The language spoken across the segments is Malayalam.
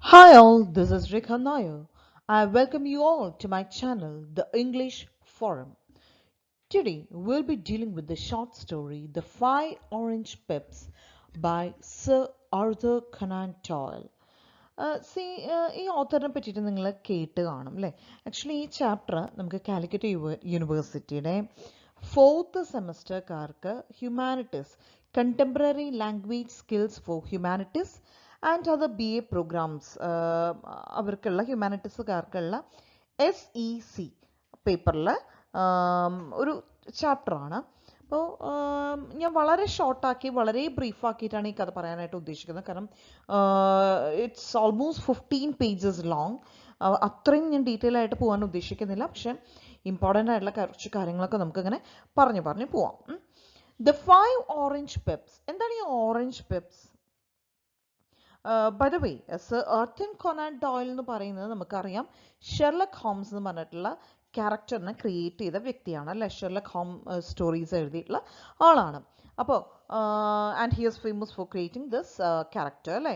Hi all, this is Rekha Nair. I welcome you all to my channel, The English Forum. Today we'll be dealing with the short story The Five Orange Pips by Sir Arthur Conan Doyle. ഈ ഓത്തറിനെ പറ്റിയിട്ട് നിങ്ങൾ കേട്ട് കാണും അല്ലേ? ആക്ച്വലി ഈ ചാപ്റ്റർ നമുക്ക് കാലിക്കറ്റ് യൂണിവേഴ്സിറ്റിയുടെ 4th സെമസ്റ്റർക്കാർക്ക് humanities contemporary language skills for humanities and other BA programmes അവർക്കുള്ള ഹ്യൂമാനിറ്റീസുകാർക്കുള്ള SEC പേപ്പറിൽ ഒരു ചാപ്റ്ററാണ്. അപ്പോൾ ഞാൻ വളരെ ഷോർട്ടാക്കി വളരെ ബ്രീഫാക്കിയിട്ടാണ് ഈ കഥ പറയാനായിട്ട് ഉദ്ദേശിക്കുന്നത്. കാരണം ഇറ്റ്സ് ഓൾമോസ്റ്റ് 15 പേജസ് ലോങ്. അത്രയും ഞാൻ ഡീറ്റെയിൽ ആയിട്ട് പോകാൻ ഉദ്ദേശിക്കുന്നില്ല. പക്ഷേ ഇമ്പോർട്ടൻ്റ് ആയിട്ടുള്ള കുറച്ച് കാര്യങ്ങളൊക്കെ നമുക്കിങ്ങനെ പറഞ്ഞു പോവാം. The 5 orange pips. എന്താണ് ഈ orange pips? By the way, sir Arthur Conan Doyle എന്ന് പറയുന്നത് നമുക്കറിയാം ഷെർലക് ഹോംസ് എന്ന് പറഞ്ഞിട്ടുള്ള ക്യാരക്ടറിനെ ക്രിയേറ്റ് ചെയ്ത വ്യക്തിയാണ് അല്ലേ? ഷെർലക് ഹോം സ്റ്റോറീസ് എഴുതിയിട്ടുള്ള ആളാണ്. അപ്പോൾ and he is famous for creating this character അല്ലേ?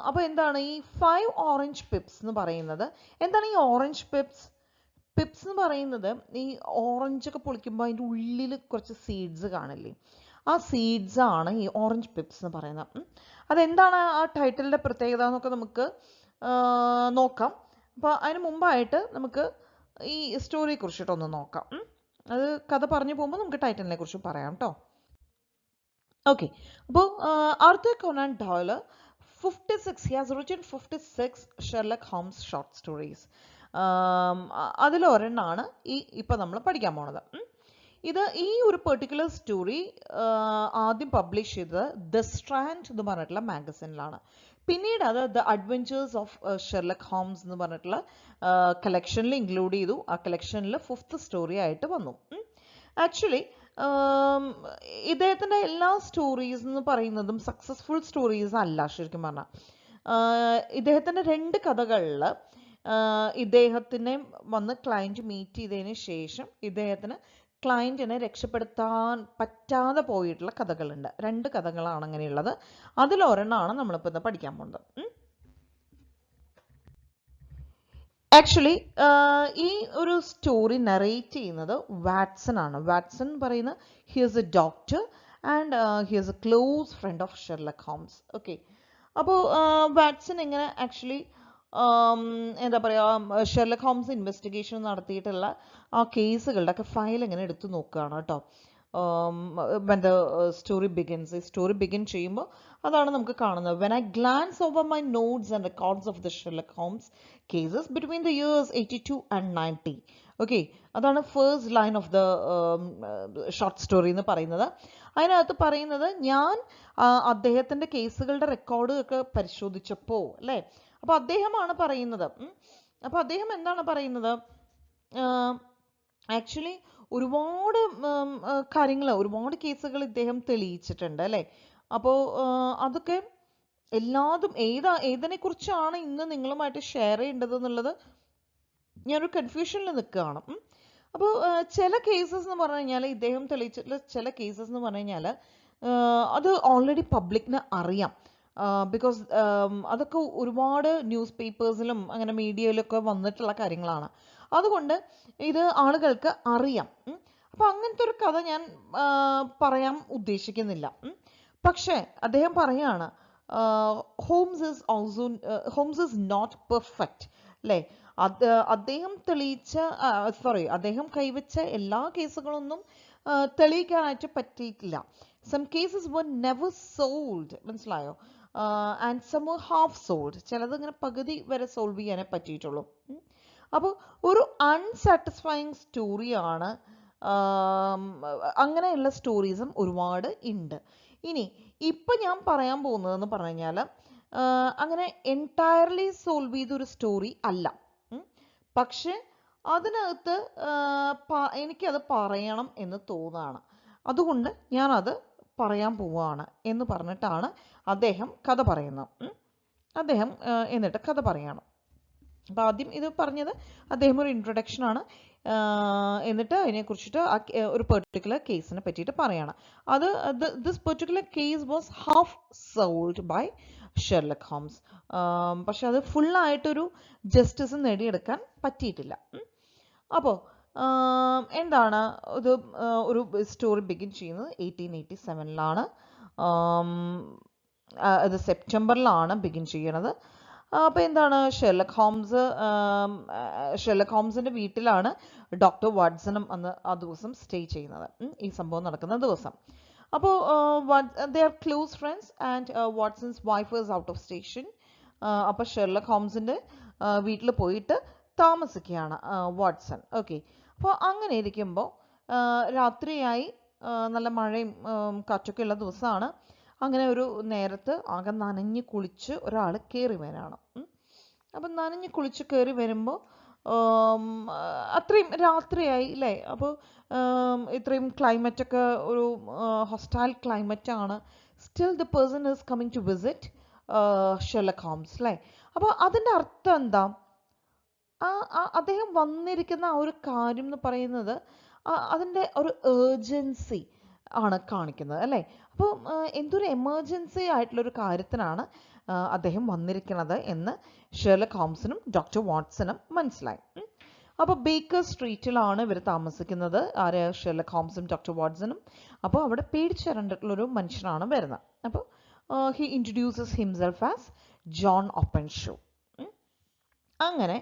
അപ്പോൾ എന്താണ് ഈ 5 ഓറഞ്ച് പിപ്സ് എന്ന് പറയുന്നത്? എന്താണ് ഈ ഓറഞ്ച് പിപ്സ്? പിപ്സ് എന്ന് പറയുന്നത് ഈ ഓറഞ്ചൊക്കെ പൊളിക്കുമ്പോൾ അതിൻ്റെ ഉള്ളിൽ കുറച്ച് സീഡ്സ് കാണില്ലേ? ആ സീഡ്സ് ആണ് ഈ ഓറഞ്ച് പിപ്സ് എന്ന് പറയുന്നത്. അതെന്താണ് ആ ടൈറ്റിലിൻ്റെ പ്രത്യേകത എന്നൊക്കെ നമുക്ക് നോക്കാം. അപ്പോൾ അതിന് മുമ്പായിട്ട് നമുക്ക് ഈ സ്റ്റോറിയെ കുറിച്ചിട്ടൊന്ന് നോക്കാം. അത് കഥ പറഞ്ഞു പോകുമ്പോൾ നമുക്ക് ടൈറ്റിലിനെ കുറിച്ച് പറയാം കേട്ടോ. ഓക്കെ, അപ്പോൾ Arthur Conan Doyle 56, he has written 56 Sherlock Holmes short stories. അതിലൊരെണ്ണമാണ് ഇപ്പം നമ്മൾ പഠിക്കാൻ പോണത്. ഇത് ഈ ഒരു പെർട്ടിക്കുലർ സ്റ്റോറി ആദ്യം പബ്ലിഷ് ചെയ്തത് ദ സ്ട്രാൻഡ് എന്ന് പറഞ്ഞിട്ടുള്ള മാഗസിനിലാണ്. പിന്നീട് അത് the adventures of Sherlock Holmes എന്ന് പറഞ്ഞിട്ടുള്ള കളക്ഷനിൽ ഇൻക്ലൂഡ് ചെയ്തു. ആ കളക്ഷനിൽ 5th സ്റ്റോറി ആയിട്ട് വന്നു. ആക്ച്വലി ഇദ്ദേഹത്തിൻ്റെ എല്ലാ സ്റ്റോറീസ് എന്ന് പറയുന്നതും സക്സസ്ഫുൾ സ്റ്റോറീസ് അല്ല. ശരിക്കും പറഞ്ഞാൽ ഇദ്ദേഹത്തിൻ്റെ 2 കഥകളിൽ ഇദ്ദേഹത്തിനെ വന്ന് ക്ലയൻറ്റ് മീറ്റ് ചെയ്തതിന് ശേഷം ഇദ്ദേഹത്തിന് ക്ലയൻറ്റിനെ രക്ഷപ്പെടുത്താൻ പറ്റാതെ പോയിട്ടുള്ള കഥകളുണ്ട്. 2 കഥകളാണ് അങ്ങനെയുള്ളത്. അതിലൊരെണ്ണമാണ് നമ്മളിപ്പോൾ ഇന്ന് പഠിക്കാൻ പോകുന്നത്. ആക്ച്വലി ഈ ഒരു സ്റ്റോറി നറേറ്റ് ചെയ്യുന്നത് വാട്സൺ ആണ്. വാട്സൺ പറയുന്ന he is a doctor and he is a close friend of Sherlock Holmes. Okay, അപ്പോൾ വാട്സൺ എങ്ങനെ ആക്ച്വലി എന്താ പറയുക, ഷെർലക് ഹോംസ് ഇൻവെസ്റ്റിഗേഷൻ നടത്തിയിട്ടുള്ള ആ കേസുകളുടെ ഒക്കെ ഫയൽ എങ്ങനെ എടുത്തു നോക്കുകയാണ് കേട്ടോ. when the story begins. ഈ സ്റ്റോറി ബിഗിൻ ചെയ്യുമ്പോൾ അതാണ് നമുക്ക് കാണുന്നത്. when I glance over my notes and records of the Sherlock Holmes cases between the years 82 and 90. Okay, അതാണ് first line of the short story എന്ന് പറയുന്നത്. അതിനകത്ത് പറയുന്നത് ഞാൻ അദ്ദേഹത്തിൻ്റെ കേസുകളുടെ റെക്കോർഡ് ഒക്കെ പരിശോധിച്ചപ്പോൾ അല്ലേ, അപ്പോൾ അദ്ദേഹമാണ് പറയുന്നത്. അപ്പോൾ അദ്ദേഹം എന്താണ് പറയുന്നത്? ആക്ച്വലി ഒരുപാട് കാര്യങ്ങൾ, ഒരുപാട് കേസുകൾ ഇദ്ദേഹം തെളിയിച്ചിട്ടുണ്ട് അല്ലേ. അപ്പോൾ അതൊക്കെ എല്ലാതും ഏതിനെക്കുറിച്ചാണ് ഇന്ന് നിങ്ങളുമായിട്ട് ഷെയർ ചെയ്യേണ്ടത് എന്നുള്ളത് ഞാനൊരു കൺഫ്യൂഷനിൽ നിൽക്കുകയാണ്. അപ്പോൾ ചില കേസസ് എന്ന് പറഞ്ഞു കഴിഞ്ഞാൽ, ഇദ്ദേഹം തെളിയിച്ചിട്ടുള്ള ചില കേസസ് എന്ന് പറഞ്ഞു കഴിഞ്ഞാൽ അത് ഓൾറെഡി പബ്ലിക്കിന് അറിയാം. ബിക്കോസ് അതൊക്കെ ഒരുപാട് ന്യൂസ് പേപ്പേഴ്സിലും അങ്ങനെ മീഡിയയിലൊക്കെ വന്നിട്ടുള്ള കാര്യങ്ങളാണ്. അതുകൊണ്ട് ഇത് ആളുകൾക്ക് അറിയാം. അപ്പോൾ അങ്ങനത്തെ ഒരു കഥ ഞാൻ പറയാൻ ഉദ്ദേശിക്കുന്നില്ല. പക്ഷേ അദ്ദേഹം പറയാണ് ഹോംസ് ഈസ് നോട്ട് പെർഫെക്റ്റ് അല്ലേ. അദ്ദേഹം അദ്ദേഹം കൈവച്ച എല്ലാ കേസുകളൊന്നും തെളിയിക്കാനായിട്ട് പറ്റിയിട്ടില്ല. Some cases were never solved, മനസ്സിലായോ? And some were half solved. ചിലത് ഇങ്ങനെ പകുതി വരെ സോൾവ് ചെയ്യാനേ പറ്റിയിട്ടുള്ളൂ. അപ്പോൾ ഒരു അൺസാറ്റിസ്ഫൈങ് സ്റ്റോറിയാണ്. അങ്ങനെയുള്ള സ്റ്റോറീസും ഒരുപാട് ഉണ്ട്. ഇനി ഇപ്പം ഞാൻ പറയാൻ പോകുന്നതെന്ന് പറഞ്ഞു കഴിഞ്ഞാൽ അങ്ങനെ എൻറ്റയർലി സോൾവ് ചെയ്തൊരു സ്റ്റോറി അല്ല. പക്ഷെ അതിനകത്ത് എനിക്കത് പറയണം എന്ന് തോന്നുകയാണ്. അതുകൊണ്ട് ഞാനത് പറയാൻ പോവുകയാണ് എന്ന് പറഞ്ഞിട്ടാണ് അദ്ദേഹം കഥ പറയുന്നത്. അദ്ദേഹം എന്നിട്ട് കഥ പറയണം. അപ്പോൾ ആദ്യം ഇത് പറഞ്ഞത് അദ്ദേഹം ഒരു ഇൻട്രൊഡക്ഷനാണ്. എന്നിട്ട് അതിനെക്കുറിച്ചിട്ട് ഒരു പെർട്ടിക്കുലർ കേസിനെ പറ്റിയിട്ട് പറയണം. This particular case was half solved by Sherlock Holmes. പക്ഷെ അത് ഫുള്ളായിട്ടൊരു ജസ്റ്റിസ് നേടിയെടുക്കാൻ പറ്റിയിട്ടില്ല. അപ്പോൾ എന്താണ് ഇത്, ഒരു സ്റ്റോറി ബിഗിൻ ചെയ്യുന്നത് 1887 അത് സെപ്റ്റംബറിലാണ് ബിഗിൻ ചെയ്യണത്. അപ്പോൾ എന്താണ്, ഷെർലക് ഹോംസിൻ്റെ വീട്ടിലാണ് ഡോക്ടർ വാട്സണും അന്ന് ആ ദിവസം സ്റ്റേ ചെയ്യുന്നത്, ഈ സംഭവം നടക്കുന്ന ദിവസം. അപ്പോൾ they are close friends and Watson's wife is out of station. അപ്പോൾ ഷെർലക് ഹോംസിൻ്റെ വീട്ടിൽ പോയിട്ട് താമസിക്കുകയാണ് വാട്സൺ. ഓക്കെ, അപ്പോൾ അങ്ങനെ ഇരിക്കുമ്പോൾ രാത്രിയായി, നല്ല മഴയും കാറ്റൊക്കെ ഉള്ള ദിവസമാണ്. അങ്ങനെ ഒരു നേരത്ത് ആകെ നനഞ്ഞ് കുളിച്ച് ഒരാൾ കയറി വരാണ്. അപ്പം നനഞ്ഞ് കുളിച്ച് കയറി വരുമ്പോൾ അത്രയും രാത്രിയായി അല്ലേ. അപ്പോൾ ഇത്രയും ക്ലൈമറ്റൊക്കെ ഒരു ഹൊസ്റ്റൈൽ ക്ലൈമറ്റാണ്. Still the person is coming to visit Sherlock Holmes അല്ലേ. അപ്പോൾ അതിൻ്റെ അർത്ഥം എന്താ, അദ്ദേഹം വന്നിരിക്കുന്ന ആ ഒരു കാര്യം എന്ന് പറയുന്നത് അതിൻ്റെ ഒരു ഏർജൻസി ആണ് കാണിക്കുന്നത് അല്ലേ. അപ്പോൾ എന്തൊരു എമർജൻസി ആയിട്ടുള്ളൊരു കാര്യത്തിനാണ് അദ്ദേഹം വന്നിരിക്കുന്നത് എന്ന് ഷെർലക് ഹോംസിനും ഡോക്ടർ വാട്സണും മനസ്സിലായി. അപ്പോൾ ബേക്കർ സ്ട്രീറ്റിലാണ് ഇവർ താമസിക്കുന്നത്, ആര്, ഷെർലക് ഹോംസും ഡോക്ടർ വാട്സണും. അപ്പോൾ അവിടെ പേടിച്ചിരണ്ടിട്ടുള്ളൊരു മനുഷ്യനാണ് വരുന്നത്. അപ്പോൾ he introduces himself as John Openshaw. അങ്ങനെ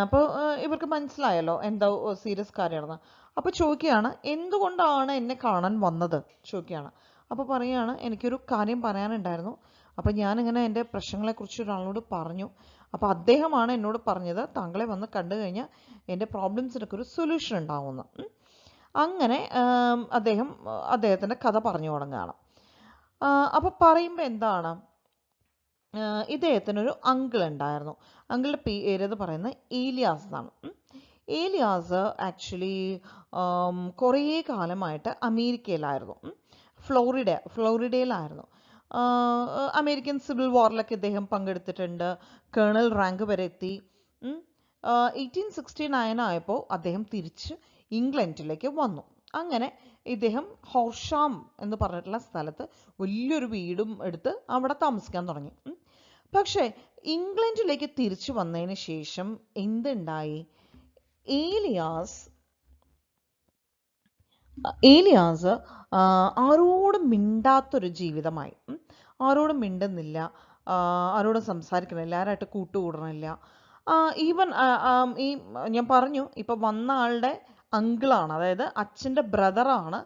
അപ്പോൾ ഇവർക്ക് മനസ്സിലായല്ലോ എന്താ സീരിയസ് കാര്യമാണെന്ന്. അപ്പോൾ ചോദിക്കുകയാണ്, എന്തുകൊണ്ടാണ് എന്നെ കാണാൻ വന്നത് ചോദിക്കുകയാണ്. അപ്പോൾ പറയുകയാണ്, എനിക്കൊരു കാര്യം പറയാനുണ്ടായിരുന്നു. അപ്പോൾ ഞാനിങ്ങനെ എൻ്റെ പ്രശ്നങ്ങളെക്കുറിച്ച് ഒരാളോട് പറഞ്ഞു. അപ്പോൾ അദ്ദേഹമാണ് എന്നോട് പറഞ്ഞത് താങ്കളെ വന്ന് കണ്ടു കഴിഞ്ഞാൽ എൻ്റെ പ്രോബ്ലംസിനൊക്കെ ഒരു സൊല്യൂഷൻ ഉണ്ടാവുമെന്ന്. അങ്ങനെ അദ്ദേഹത്തിൻ്റെ കഥ പറഞ്ഞു തുടങ്ങുകയാണ്. അപ്പോൾ പറയുമ്പോൾ എന്താണ്, ഇദ്ദേഹത്തിനൊരു അങ്കിൾ ഉണ്ടായിരുന്നു. അങ്കിളുടെ പേര് എന്ന് പറയുന്നത് ഏലിയാസ് എന്നാണ്. ഏലിയാസ് ആക്ച്വലി കുറേ കാലമായിട്ട് അമേരിക്കയിലായിരുന്നു, ഫ്ലോറിഡയിലായിരുന്നു. അമേരിക്കൻ സിവിൽ വാറിലൊക്കെ ഇദ്ദേഹം പങ്കെടുത്തിട്ടുണ്ട്, കേണൽ റാങ്ക് വരെ എത്തി. 1869 ആയപ്പോൾ അദ്ദേഹം തിരിച്ച് ഇംഗ്ലണ്ടിലേക്ക് വന്നു. അങ്ങനെ ഇദ്ദേഹം ഹോർഷാം എന്ന് പറഞ്ഞിട്ടുള്ള സ്ഥലത്ത് വലിയൊരു വീടും എടുത്ത് അവിടെ താമസിക്കാൻ തുടങ്ങി. പക്ഷേ ഇംഗ്ലണ്ടിലേക്ക് തിരിച്ചു വന്നതിന് ശേഷം എന്തുണ്ടായി, ഏലിയാസ് ആരോടും മിണ്ടാത്തൊരു ജീവിതമായി. ആരോടും മിണ്ടുന്നില്ല, ആരോടും സംസാരിക്കണില്ല, ആരായിട്ട് കൂട്ടുകൂടണില്ല. ഈവൻ ഈ ഞാൻ പറഞ്ഞു ഇപ്പം വന്ന ആളുടെ അങ്കിളാണ്, അതായത് അച്ഛൻ്റെ ബ്രദറാണ്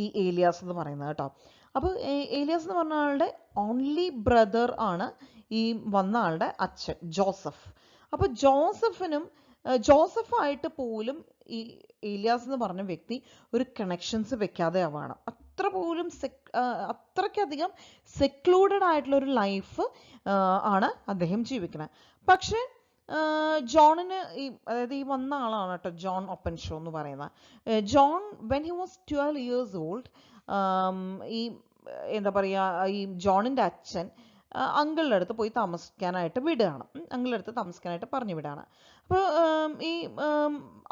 ഈ ഏലിയാസ് എന്ന് പറയുന്നത് കേട്ടോ. അപ്പോൾ ഏലിയാസ് എന്ന് പറഞ്ഞ ആളുടെ ഓൺലി ബ്രദർ ആണ് ഈ വന്ന ആളുടെ അച്ഛൻ ജോസഫ്. അപ്പോൾ ജോസഫായിട്ട് പോലും ഈ ഏലിയാസ് എന്ന് പറഞ്ഞ വ്യക്തി ഒരു കണക്ഷൻസ് വെക്കാതെ ആവാണ്. അത്രയ്ക്കധികം സെക്ലൂഡഡ് ആയിട്ടുള്ളൊരു ലൈഫ് ആണ് അദ്ദേഹം ജീവിക്കുന്നത്. പക്ഷേ ജോണിന് അതായത് ഈ വന്ന ആളാണ് കേട്ടോ ജോൺ ഓപ്പൻഷൂ എന്ന് പറയുന്നത്. John when he was 12 years old, ഈ എന്താ പറയുക, ഈ ജോണിൻ്റെ അച്ഛൻ അങ്കിളുടെ അടുത്ത് പോയി താമസിക്കാനായിട്ട് വിടുകയാണ്, അങ്കിളുടെ അടുത്ത് താമസിക്കാനായിട്ട് പറഞ്ഞു വിടുകയാണ്. അപ്പോൾ ഈ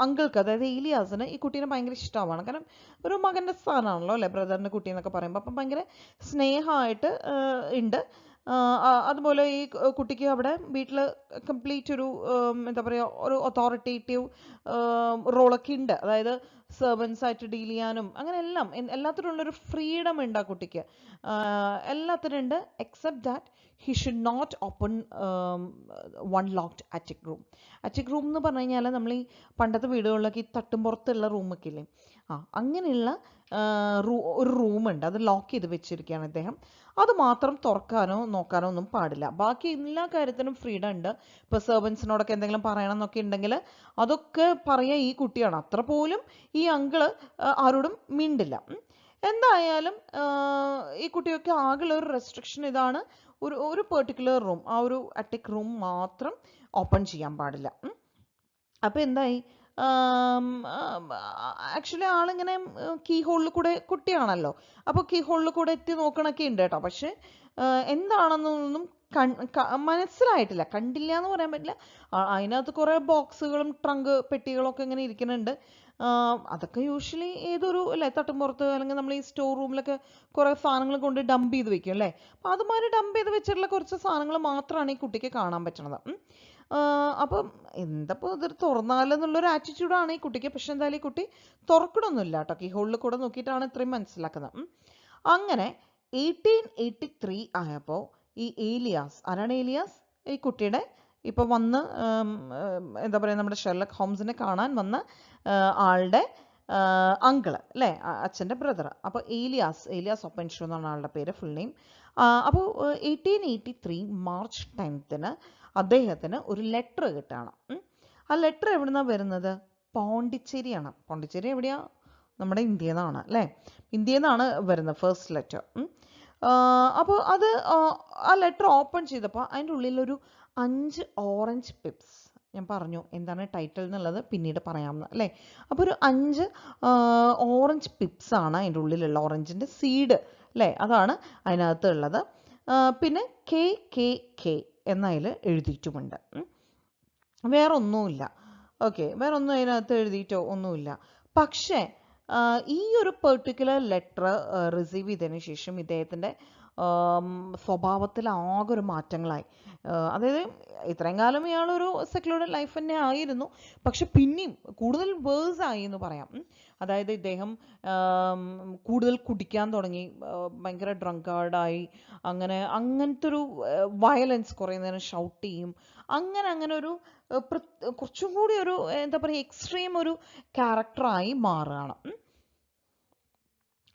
അങ്കിൾക്ക്, അതായത് ഏലിയാസിന് ഈ കുട്ടീനെ ഭയങ്കര ഇഷ്ടമാണ്. കാരണം ഒരു മകൻ്റെ സ്ഥാനമാണല്ലോ അല്ലേ ബ്രദറിൻ്റെ കുട്ടി എന്നൊക്കെ പറയുമ്പോൾ. അപ്പം ഭയങ്കര സ്നേഹമായിട്ട് ഉണ്ട്. അതുപോലെ ഈ കുട്ടിക്ക് അവിടെ വീട്ടിൽ കംപ്ലീറ്റ് ഒരു എന്താ പറയുക, ഒരു അതോറിറ്റേറ്റീവ് റോളൊക്കെ ഉണ്ട്. അതായത് സെർവൻസ് ആയിട്ട് ഡീൽ ചെയ്യാനും അങ്ങനെ എല്ലാത്തിനും ഉള്ളൊരു ഫ്രീഡം ഉണ്ട് ആ കുട്ടിക്ക്, എല്ലാത്തിനും ഉണ്ട്. Except that he should not open one locked attic room എന്ന് പറഞ്ഞു കഴിഞ്ഞാൽ നമ്മൾ ഈ പണ്ടത്തെ വീടുകളിലൊക്കെ ഈ തട്ടുംപുറത്തുള്ള റൂമൊക്കെ ഇല്ലേ, അങ്ങനെയുള്ള ഒരു റൂമുണ്ട്, അത് ലോക്ക് ചെയ്ത് വെച്ചിരിക്കുകയാണ് ഇദ്ദേഹം. അത് മാത്രം തുറക്കാനോ നോക്കാനോ ഒന്നും പാടില്ല. ബാക്കി എല്ലാ കാര്യത്തിനും ഫ്രീഡം ഉണ്ട്. ഇപ്പോൾ സെർവൻസിനോടൊക്കെ എന്തെങ്കിലും പറയണം എന്നൊക്കെ ഉണ്ടെങ്കിൽ അതൊക്കെ പറയാൻ ഈ കുട്ടിയാണ്. അത്ര പോലും ഈ അങ്കിള് ആരോടും മിണ്ടില്ല. എന്തായാലും ഈ കുട്ടിയൊക്കെ ആകെയുള്ള ഒരു റെസ്ട്രിക്ഷൻ ഇതാണ്, ഒരു പെർട്ടിക്കുലർ റൂം, ആ ഒരു അറ്റിക് റൂം മാത്രം ഓപ്പൺ ചെയ്യാൻ പാടില്ല. അപ്പോൾ എന്തായി, ആക്ച്വലി ആളിങ്ങനെ കീ ഹോളിൽ കൂടെ, കുട്ടിയാണല്ലോ, അപ്പോൾ കീ ഹോളിൽ കൂടെ എത്തി നോക്കണൊക്കെ ഉണ്ട് കേട്ടോ. പക്ഷെ എന്താണെന്നൊന്നും മനസ്സിലായിട്ടില്ല, കണ്ടില്ല എന്ന് പറയാൻ പറ്റില്ല. അതിനകത്ത് കുറേ ബോക്സുകളും ട്രങ്ക് പെട്ടികളൊക്കെ ഇങ്ങനെ ഇരിക്കുന്നുണ്ട്. അതൊക്കെ യൂഷ്വലി ഏതൊരു അല്ലേ തട്ടുമ്പുറത്ത് അല്ലെങ്കിൽ നമ്മൾ ഈ സ്റ്റോർ റൂമിലൊക്കെ കുറേ സാധനങ്ങൾ കൊണ്ട് ഡംപ് ചെയ്ത് വെക്കും അല്ലേ. അപ്പം അതുമാതിരി ഡംപ് ചെയ്ത് വെച്ചിട്ടുള്ള കുറച്ച് സാധനങ്ങൾ മാത്രമാണ് ഈ കുട്ടിക്ക് കാണാൻ പറ്റണത്. അപ്പം എന്തപ്പോൾ ഇതൊരു തുറന്നാലെന്നുള്ളൊരു ആറ്റിറ്റ്യൂഡാണ് ഈ കുട്ടിക്ക്. പക്ഷെ എന്തായാലും ഈ കുട്ടി തുറക്കണമൊന്നുമില്ല കേട്ടോ. ഈ ഹോളിൽ കൂടെ നോക്കിയിട്ടാണ് ഇത്രയും മനസ്സിലാക്കുന്നത്. അങ്ങനെ 1883 ആയപ്പോൾ ഈ ഏലിയാസ്, ആരാണ് ഏലിയാസ്? ഈ കുട്ടിയുടെ ഇപ്പോൾ വന്ന് എന്താ പറയുക, നമ്മുടെ ഷെർലക് ഹോംസിനെ കാണാൻ വന്ന ആളുടെ അങ്കിള് അല്ലേ, അച്ഛൻ്റെ ബ്രദർ. അപ്പോൾ ഏലിയാസ് ഒപ്പൻഷൂ എന്നാണ് ആളുടെ പേര്, ഫുൾ നെയിം. അപ്പോൾ 1883 മാർച്ച് 10 അദ്ദേഹത്തിന് ഒരു ലെറ്റർ കിട്ടുകയാണ്. ആ ലെറ്റർ എവിടുന്നാണ് വരുന്നത്? പോണ്ടിച്ചേരിയാണ്. പോണ്ടിച്ചേരി എവിടെയാ? നമ്മുടെ ഇന്ത്യയിൽ നിന്നാണ് അല്ലേ. ഇന്ത്യയിൽ നിന്നാണ് വരുന്നത് ഫസ്റ്റ് ലെറ്റർ. അപ്പോൾ അത് ആ ലെറ്റർ ഓപ്പൺ ചെയ്തപ്പോൾ അതിൻ്റെ ഉള്ളിലൊരു 5 ഓറഞ്ച് പിപ്സ്, ഞാൻ പറഞ്ഞു എന്താണ് ടൈറ്റിൽ എന്നുള്ളത് പിന്നീട് പറയാമെന്ന് അല്ലേ. അപ്പോൾ ഒരു 5 ഓറഞ്ച് പിപ്സ് ആണ് അതിൻ്റെ ഉള്ളിലുള്ള, ഓറഞ്ചിൻ്റെ സീഡ് അല്ലേ, അതാണ് അതിനകത്ത് ഉള്ളത്. പിന്നെ KKK എന്നതിൽ എഴുതിയിട്ടുമുണ്ട്. വേറെ ഒന്നുമില്ല. ഓക്കെ, വേറെ ഒന്നും അതിനകത്ത് എഴുതിയിട്ടോ ഒന്നുമില്ല. പക്ഷേ ഈ ഒരു പെർട്ടിക്കുലർ ലെറ്റർ റിസീവ് ചെയ്തതിന് ശേഷം ഇദ്ദേഹത്തിൻ്റെ സ്വഭാവത്തിൽ ആകെ ഒരു മാറ്റങ്ങളായി. അതായത് ഇത്രയും കാലം ഇയാളൊരു സെക്ലൂർഡ് ലൈഫ് തന്നെ ആയിരുന്നു, പക്ഷെ പിന്നെയും കൂടുതൽ വേഴ്സ് ആയി എന്ന് പറയാം. അതായത് ഇദ്ദേഹം കൂടുതൽ കുടിക്കാൻ തുടങ്ങി, ഭയങ്കര ഡ്രങ്കാർഡായി, അങ്ങനത്തെ ഒരു വയലൻസ്, കുറേ നേരം ഷൗട്ട് ചെയ്യും, അങ്ങനെ ഒരു കുറച്ചും കൂടി ഒരു എന്താ പറയുക എക്സ്ട്രീം ഒരു ക്യാരക്ടറായി മാറുകയാണ്.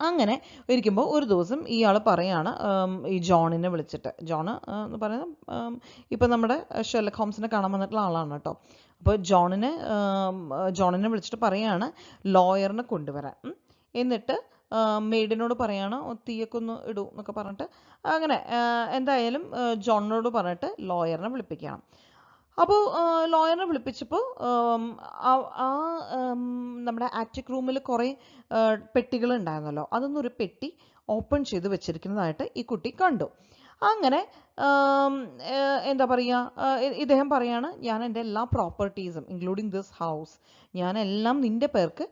അങ്ങനെ ഇരിക്കുമ്പോൾ ഒരു ദിവസം ഇയാൾ പറയാണ്, ഈ ജോണിനെ വിളിച്ചിട്ട്, ജോൺ എന്ന് പറയുന്നത് ഇപ്പം നമ്മുടെ ഷെർലക് ഹോംസിനെ കാണാൻ വന്നിട്ടുള്ള ആളാണ് കേട്ടോ. അപ്പോൾ ജോണിനെ വിളിച്ചിട്ട് പറയാണ് ലോയറിനെ കൊണ്ടുവരാൻ. എന്നിട്ട് മെയ്ഡിനോട് പറയാണ് തീയൊക്കെ ഒന്ന് ഇടൂ എന്നൊക്കെ പറഞ്ഞിട്ട്, അങ്ങനെ എന്തായാലും ജോണിനോട് പറഞ്ഞിട്ട് ലോയറിനെ വിളിപ്പിക്കണം. അപ്പോൾ ലോയറിനെ വിളിപ്പിച്ചപ്പോൾ നമ്മുടെ ആറ്റിക് റൂമിൽ കുറേ പെട്ടികൾ ഉണ്ടായിരുന്നല്ലോ, അതൊന്നും ഒരു പെട്ടി ഓപ്പൺ ചെയ്ത് വെച്ചിരിക്കുന്നതായിട്ട് ഈ കുട്ടി കണ്ടു. അങ്ങനെ എന്താ പറയുക, ഇദ്ദേഹം പറയാണ് ഞാൻ എൻ്റെ എല്ലാ പ്രോപ്പർട്ടീസും ഇൻക്ലൂഡിങ് ദിസ് ഹൗസ് ഞാനെല്ലാം നിൻ്റെ പേർക്ക്,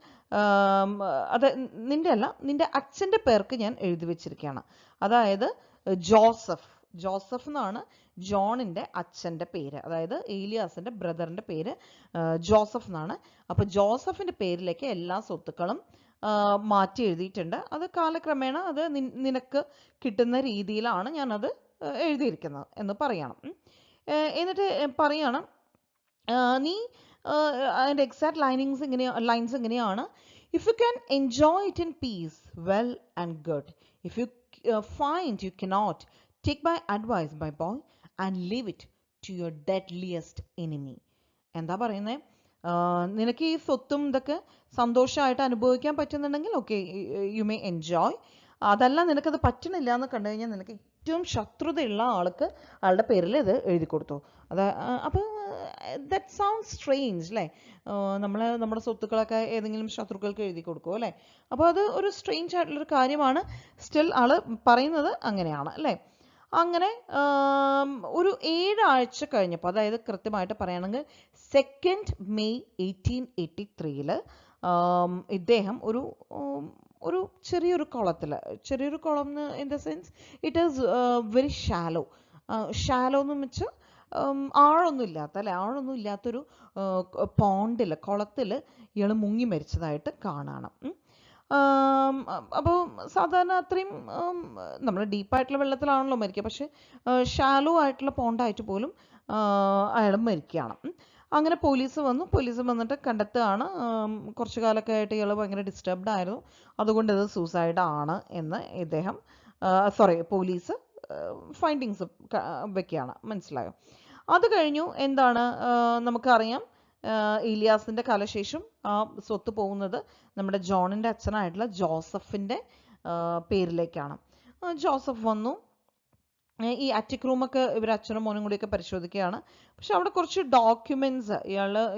അത് നിൻ്റെ അല്ല നിൻ്റെ അച്ഛൻ്റെ പേർക്ക് ഞാൻ എഴുതി വെച്ചിരിക്കുകയാണ്. അതായത് ജോസഫ് എന്നാണ് ജോണിൻ്റെ അച്ഛൻ്റെ പേര്, അതായത് ഏലിയാസിൻ്റെ ബ്രദറിൻ്റെ പേര് ജോസഫ് എന്നാണ്. അപ്പോൾ ജോസഫിൻ്റെ പേരിലേക്ക് എല്ലാ സ്വത്തുക്കളും മാറ്റി എഴുതിയിട്ടുണ്ട്. അത് കാലക്രമേണ അത് നിനക്ക് കിട്ടുന്ന രീതിയിലാണ് ഞാനത് എഴുതിയിരിക്കുന്നത് എന്ന് പറയണം. എന്നിട്ട് പറയണം നീ അതിൻ്റെ എക്സാക്ട് ലൈൻസ് ഇങ്ങനെയാണ്: if you can enjoy it in peace well and good, if you find you cannot, take my advice my boy and leave it to your deadliest enemy. എന്താ പറയുന്നത്? നിനക്ക് ഈ സ്വത്തും ഇതൊക്കെ സന്തോഷമായിട്ട് അനുഭവിക്കാൻ പറ്റുന്നുണ്ടെങ്കിൽ ഓക്കെ, യു മേ എൻജോയ്. അതല്ല നിനക്കത് പറ്റണില്ല എന്ന് കണ്ടു കഴിഞ്ഞാൽ നിനക്ക് ഏറ്റവും ശത്രുതയുള്ള ആളുടെ പേരിൽ ഇത് എഴുതി കൊടുത്തു. അപ്പോൾ ദാറ്റ് സൗണ്ട് സ്ട്രേഞ്ച് അല്ലേ. നമ്മുടെ സ്വത്തുക്കളൊക്കെ ഏതെങ്കിലും ശത്രുക്കൾക്ക് എഴുതി കൊടുക്കുമോ അല്ലേ. അപ്പോൾ അത് ഒരു സ്ട്രേഞ്ച് ആയിട്ടുള്ളൊരു കാര്യമാണ്. സ്റ്റിൽ ആൾ പറയുന്നത് അങ്ങനെയാണ് അല്ലേ. അങ്ങനെ ഒരു 7 ആഴ്ച കഴിഞ്ഞപ്പോൾ, അതായത് കൃത്യമായിട്ട് പറയുകയാണെങ്കിൽ 2 മെയ് 1883 ഇദ്ദേഹം ഒരു ചെറിയൊരു കുളം in the sense it is very shallow എന്ന് വെച്ചാൽ ആഴൊന്നും ഇല്ലാത്തൊരു കുളത്തിൽ ഇയാൾ മുങ്ങി മരിച്ചതായിട്ട് കാണണം. അപ്പോൾ സാധാരണ അത്രയും നമ്മൾ ഡീപ്പായിട്ടുള്ള വെള്ളത്തിലാണല്ലോ മരിക്കുക, പക്ഷെ ഷാലോ ആയിട്ടുള്ള പോണ്ടായിട്ട് പോലും അയാൾ മരിക്കുകയാണ്. അങ്ങനെ പോലീസ് വന്നിട്ട് കണ്ടെത്തുകയാണ് കുറച്ചു കാലമൊക്കെ ആയിട്ട് ഇയാൾ ഭയങ്കര ഡിസ്റ്റർബ്ഡ് ആയിരുന്നു, അതുകൊണ്ട് ഇത് സൂസൈഡ് ആണ് എന്ന് പോലീസ് ഫൈൻഡിങ്സ് വെക്കുകയാണ്. മനസ്സിലായോ? അത് കഴിഞ്ഞു എന്താണ് നമുക്കറിയാം, ഏലിയാസിൻ്റെ കാലശേഷം ആ സ്വത്ത് പോകുന്നത് നമ്മുടെ ജോണിൻ്റെ അച്ഛനായിട്ടുള്ള ജോസഫിൻ്റെ പേരിലേക്കാണ്. ജോസഫ് വന്നു, ഈ അറ്റിക് റൂമൊക്കെ ഇവർ അച്ഛനും മോനും കൂടിയൊക്കെ പരിശോധിക്കുകയാണ്. പക്ഷെ അവിടെ കുറച്ച് ഡോക്യുമെൻറ്റ്സ്,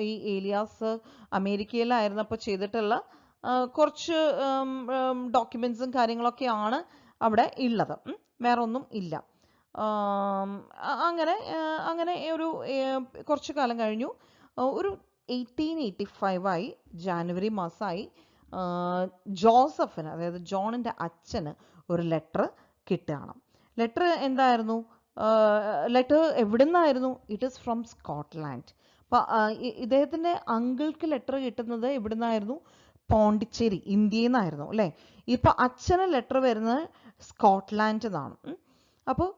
ഈ ഏലിയാസ് അമേരിക്കയിലായിരുന്നപ്പോൾ ചെയ്തിട്ടുള്ള കുറച്ച് ഡോക്യുമെൻറ്റ്സും കാര്യങ്ങളൊക്കെയാണ് അവിടെ ഉള്ളത്, വേറെ ഒന്നും ഇല്ല. അങ്ങനെ അങ്ങനെ ഒരു കുറച്ച് കാലം കഴിഞ്ഞു. ഒരു 1885 ആയി, ജാനുവരി മാസമായി. ജോസഫിന്, അതായത് ജോണിൻ്റെ അച്ഛന് ഒരു ലെറ്റർ കിട്ടുകയാണ്. ലെറ്റർ എന്തായിരുന്നു? ലെറ്റർ എവിടെ നിന്നായിരുന്നു? It is from Scotland. അപ്പം ഇദ്ദേഹത്തിൻ്റെ അങ്കിൾക്ക് ലെറ്റർ കിട്ടുന്നത് എവിടെ നിന്നായിരുന്നു? പോണ്ടിച്ചേരി, ഇന്ത്യയിൽ നിന്നായിരുന്നു അല്ലേ. ഇപ്പം അച്ഛന് ലെറ്റർ വരുന്നത് സ്കോട്ട്ലാൻഡിൽ നിന്നാണ്. അപ്പോൾ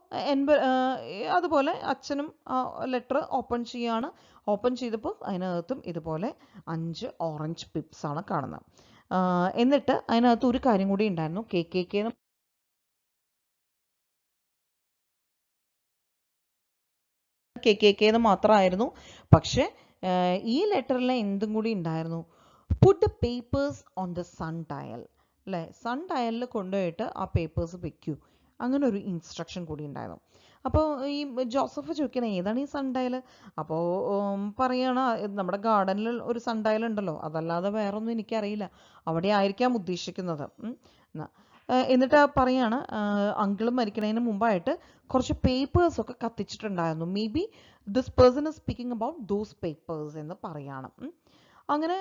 അതുപോലെ അച്ഛനും ലെറ്റർ ഓപ്പൺ ചെയ്യാണ്. ഓപ്പൺ ചെയ്തപ്പോൾ അതിനകത്തും ഇതുപോലെ 5 ഓറഞ്ച് പിപ്സ് ആണ് കാണുന്നത്. എന്നിട്ട് അതിനകത്ത് ഒരു കാര്യം കൂടി ഉണ്ടായിരുന്നു. KKK എന്ന് മാത്രമായിരുന്നു. പക്ഷെ ഈ ലെറ്ററിൽ എന്തും കൂടി ഉണ്ടായിരുന്നു. Put the papers on the sundial, അല്ലേ. സൺ ഡയലിൽ കൊണ്ടുപോയിട്ട് ആ പേപ്പേഴ്സ് വെക്കൂ, അങ്ങനെ ഒരു ഇൻസ്ട്രക്ഷൻ കൂടി ഉണ്ടായിരുന്നു. അപ്പോൾ ഈ ജോസഫ് ചോദിക്കണേ ഏതാണ് ഈ സൺ ഡയൽ? അപ്പോൾ പറയണ നമ്മുടെ ഗാർഡനിൽ ഒരു സൺ ഡയൽ ഉണ്ടല്ലോ, അതല്ലാതെ വേറൊന്നും എനിക്കറിയില്ല, അവിടെ ആയിരിക്കാം ഉദ്ദേശിക്കുന്നത്. എന്നിട്ട് പറയാണ് അങ്കിള് മരിക്കുന്നതിന് മുമ്പായിട്ട് കുറച്ച് പേപ്പേഴ്സൊക്കെ കത്തിച്ചിട്ടുണ്ടായിരുന്നു. Maybe this person is speaking about those papers എന്ന് പറയാണ്. അങ്ങനെ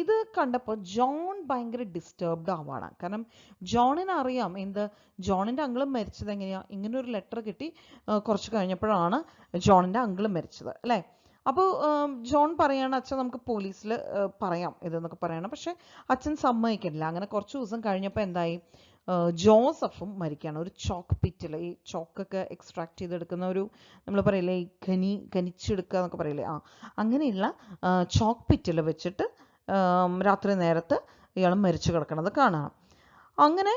ഇത് കണ്ടപ്പോൾ ജോൺ ഭയങ്കര ഡിസ്റ്റർബ്ഡ് ആവാണ്. കാരണം ജോണിന് അറിയാം എന്ത്, ജോണിൻ്റെ അങ്കിളും മരിച്ചത് എങ്ങനെയാണ്, ഇങ്ങനെ ഒരു ലെറ്റർ കിട്ടി കുറച്ച് കഴിഞ്ഞപ്പോഴാണ് ജോണിൻ്റെ അങ്കിളും മരിച്ചത് അല്ലേ. അപ്പോൾ ജോൺ പറയാണ് അച്ഛൻ നമുക്ക് പോലീസിൽ പറയാം ഇതെന്നൊക്കെ പറയണം. പക്ഷെ അച്ഛൻ സമ്മതിക്കുന്നില്ല. അങ്ങനെ കുറച്ച് ദിവസം കഴിഞ്ഞപ്പോൾ എന്തായി, ജോസഫും മരിക്കുകയാണ്. ഒരു ചോക്ക് പിറ്റിൽ, ഈ ചോക്കൊക്കെ എക്സ്ട്രാക്ട് ചെയ്തെടുക്കുന്ന ഒരു, നമ്മൾ പറയില്ലേ ഈ ഖനിച്ചെടുക്കുക എന്നൊക്കെ പറയില്ലേ, അങ്ങനെയുള്ള ചോക്ക് പിറ്റിൽ വെച്ചിട്ട് രാത്രി നേരത്ത് ഇയാൾ മരിച്ചു കിടക്കണത് കാണാം. അങ്ങനെ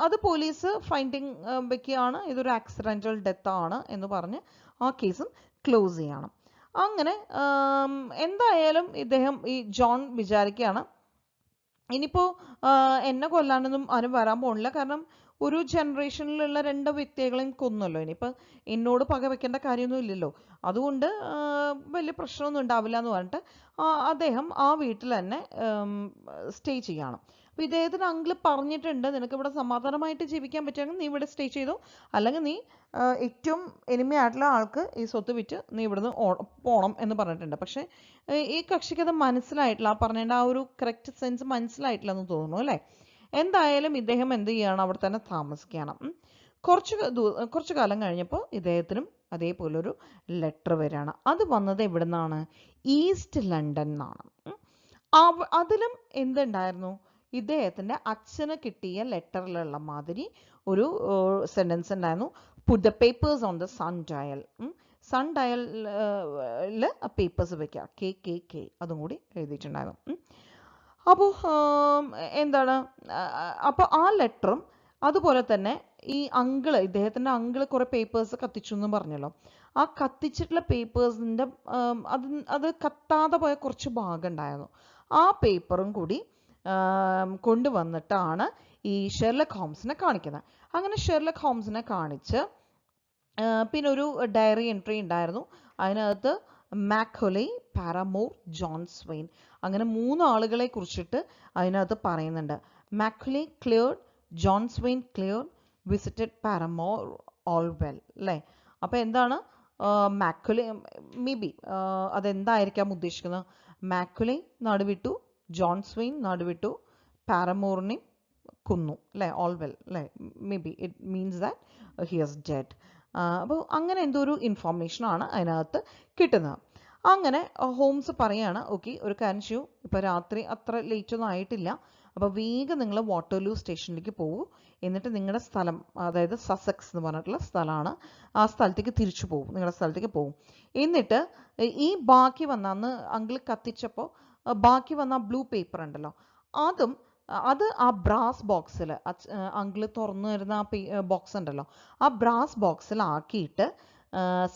അത് പോലീസ് ഫൈൻഡിങ് വെക്കുകയാണ്, ഇതൊരു ആക്സിഡൻ്റൽ ഡെത്ത് ആണ് എന്ന് പറഞ്ഞ് ആ കേസും ക്ലോസ് ചെയ്യണം. അങ്ങനെ എന്തായാലും ഇദ്ദേഹം, ഈ ജോൺ വിചാരിക്കുകയാണ് ഇനിയിപ്പോൾ എന്നെ കൊല്ലാനൊന്നും ആരും വരാൻ പോണില്ല. കാരണം ഒരു ജനറേഷനിലുള്ള 2 വ്യക്തികളെയും കൊന്നല്ലോ, ഇനിയിപ്പോൾ എന്നോട് പക വെക്കേണ്ട കാര്യമൊന്നും ഇല്ലല്ലോ, അതുകൊണ്ട് വലിയ പ്രശ്നമൊന്നും ഉണ്ടാവില്ല എന്ന് പറഞ്ഞിട്ട് അദ്ദേഹം ആ വീട്ടിൽ തന്നെ സ്റ്റേ ചെയ്യണം. അപ്പോൾ ഇദ്ദേഹത്തിന് അങ്കിൾ പറഞ്ഞിട്ടുണ്ട്, നിനക്ക് ഇവിടെ സമാധാനമായിട്ട് ജീവിക്കാൻ പറ്റുമെങ്കിൽ നീ ഇവിടെ സ്റ്റേ ചെയ്തോ, അല്ലെങ്കിൽ നീ ഏറ്റവും എനിമി ആയിട്ടുള്ള ആൾക്ക് ഈ സ്വത്ത് വിറ്റ് നീ ഇവിടുന്ന് പോകണം എന്ന് പറഞ്ഞിട്ടുണ്ട്. പക്ഷേ ഈ കക്ഷിക്ക് അത് മനസ്സിലായിട്ടില്ല, ആ പറഞ്ഞതിൻ്റെ ആ ഒരു കറക്റ്റ് സെൻസ് മനസ്സിലായിട്ടില്ല എന്ന് തോന്നുന്നു അല്ലേ. എന്തായാലും ഇദ്ദേഹം എന്ത് ചെയ്യണം, അവിടെ തന്നെ താമസിക്കണം. കുറച്ച് കാലം കഴിഞ്ഞപ്പോൾ ഇദ്ദേഹത്തിനും അതേപോലൊരു ലെറ്റർ വരികയാണ്. അത് വന്നത് എവിടെ നിന്നാണ്? ഈസ്റ്റ് ലണ്ടൻ നിന്നാണ്. അതിലും എന്തുണ്ടായിരുന്നു, ഇദ്ദേഹത്തിൻ്റെ അച്ഛന് കിട്ടിയ ലെറ്ററിലുള്ള മാതിരി ഒരു സെൻറ്റൻസ് ഉണ്ടായിരുന്നു. Put the papers on the sundial. Sun ഡയലിൽ പേപ്പേഴ്സ് വയ്ക്കുക, KKK അതും കൂടി എഴുതിയിട്ടുണ്ടായിരുന്നു. അപ്പോൾ എന്താണ്, അപ്പോൾ ആ ലെറ്ററും അതുപോലെ തന്നെ ഈ ഇദ്ദേഹത്തിൻ്റെ അങ്കിള് കുറേ പേപ്പേഴ്സ് കത്തിച്ചു എന്ന് പറഞ്ഞല്ലോ, ആ കത്തിച്ചിട്ടുള്ള പേപ്പേഴ്സിൻ്റെ അത് കത്താതെ പോയ കുറച്ച് ഭാഗം ഉണ്ടായിരുന്നു. ആ പേപ്പറും കൂടി കൊണ്ടുവന്നിട്ടാണ് ഈ ഷെർലക് ഹോംസിനെ കാണിക്കുന്നത്. അങ്ങനെ ഷെർലക് ഹോംസിനെ കാണിച്ച് പിന്നെ ഒരു ഡയറി എൻട്രി ഉണ്ടായിരുന്നു. അതിനകത്ത് മാക്കോലെ, പാരമോർ, ജോൺ സ്വെയിൻ, അങ്ങനെ 3 ആളുകളെ കുറിച്ചിട്ട് അതിനകത്ത് പറയുന്നുണ്ട്. McCauley cleared, John Swain cleared, visited Paramore all well അല്ലേ. അപ്പോൾ എന്താണ് മാക്കോലെ, മേ ബി അതെന്തായിരിക്കാം ഉദ്ദേശിക്കുന്നത്. മാക്കോലെ നാടുവിട്ടു, ജോൺ സ്വെയിൻ നാടുവിട്ടു, പാരമോറിനെയും കൊന്നു അല്ലേ, ഓൾ വെൽ അല്ലേ. May be it means that he is dead. അപ്പോൾ അങ്ങനെ എന്തോ ഒരു ഇൻഫോർമേഷനാണ് അതിനകത്ത് കിട്ടുന്നത്. അങ്ങനെ ഹോംസ് പറയാണ്, ഓക്കെ ഒരു കാര്യം ചെയ്യൂ, ഇപ്പോൾ രാത്രി അത്ര ലേറ്റ് ഒന്നും ആയിട്ടില്ല, അപ്പോൾ വേഗം നിങ്ങൾ വാട്ടർലൂ സ്റ്റേഷനിലേക്ക് പോകൂ, എന്നിട്ട് നിങ്ങളുടെ സ്ഥലം, അതായത് സസെക്സ് എന്ന് പറഞ്ഞിട്ടുള്ള സ്ഥലമാണ്, ആ സ്ഥലത്തേക്ക് തിരിച്ചു പോകും, നിങ്ങളുടെ സ്ഥലത്തേക്ക് പോകും. എന്നിട്ട് ഈ ബാക്കി വന്ന, അന്ന് അങ്കിൾ കത്തിച്ചപ്പോൾ ബാക്കി വന്ന ബ്ലൂ പേപ്പർ ഉണ്ടല്ലോ, അത് ആ ബ്രാസ് ബോക്സിൽ, അങ്കിൾ തുറന്നു വരുന്ന ആ ബോക്സ് ഉണ്ടല്ലോ, ആ ബ്രാസ് ബോക്സിലാക്കിയിട്ട്